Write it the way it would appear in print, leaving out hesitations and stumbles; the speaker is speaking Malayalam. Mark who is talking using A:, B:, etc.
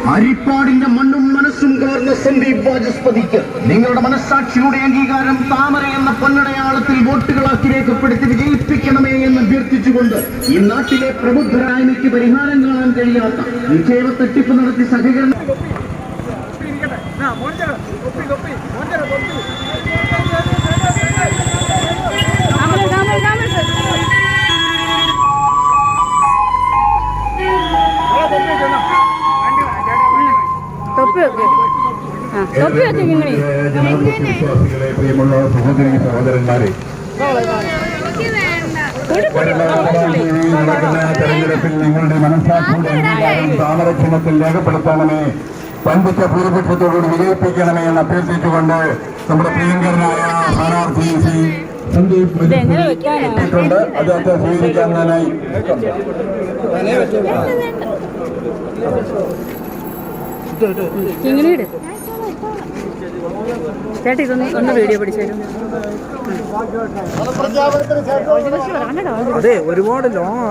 A: ഹരിപ്പാടിന്റെ മണ്ണും മനസ്സും കവർന്ന സന്ദീപ് വാചസ്പതിക്ക് നിങ്ങളുടെ മനസ്സാക്ഷിയുടെ അംഗീകാരം താമര എന്ന പൊന്നടയാളത്തിൽ വോട്ടുകളാക്കി രേഖപ്പെടുത്തി വിജയിപ്പിക്കണമേ എന്ന് അഭ്യർത്ഥിച്ചുകൊണ്ട് ഈ നാട്ടിലെ പ്രബുദ്ധരായ്മയ്ക്ക് പരിഹാരം കാണാൻ കഴിയാത്ത നിക്ഷേപ തട്ടിപ്പ് നടത്തി സഹകരണം
B: പ്രിയമുള്ള സഹോദരി സഹോദരന്മാരെ, നടക്കുന്ന തെരഞ്ഞെടുപ്പിൽ നിങ്ങളുടെ മനസ്സാക്ഷിയുടെ അംഗീകാരം താമരചിഹ്നത്തിൽ രേഖപ്പെടുത്തണമേ, പഞ്ചിച്ച ഭൂരിപക്ഷത്തോടുകൂടി വിജയിപ്പിക്കണമേ എന്ന് അഭ്യർത്ഥിച്ചുകൊണ്ട് നമ്മുടെ പ്രിയങ്കരനായ സ്ഥാനാർത്ഥി ശ്രീ സന്ദീപ് എത്തിയിട്ടുണ്ട്. അദ്ദേഹത്തെ സ്വീകരിക്കാനായി
C: ചേട്ടാ ഇതൊന്ന് ഒന്ന് വീഡിയോ പിടിച്ചു.
D: അതെ, ഒരുപാട് ലോങ്